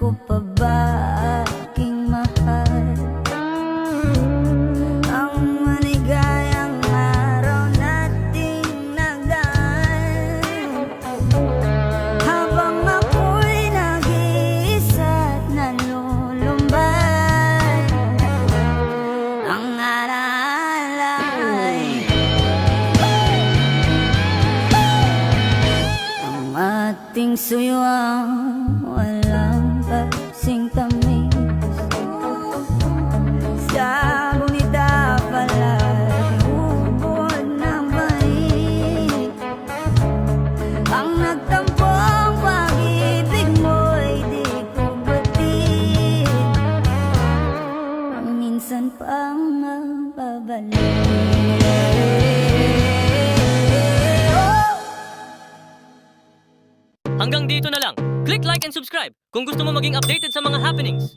ko pa ba aking mahal? Ang maligayang araw nating nagdaan, habang ako'y nag-iisa't nalulumbay. Ang alaala ay ang ating suyuang walang kasing tamis. Sa gunita pala'y ubod ng balik. Ang nagtampong pag-ibig mo'y di ko batid, ang minsan pang mababalik. Hanggang dito na lang. Click like and subscribe kung gusto mo maging updated sa mga happenings.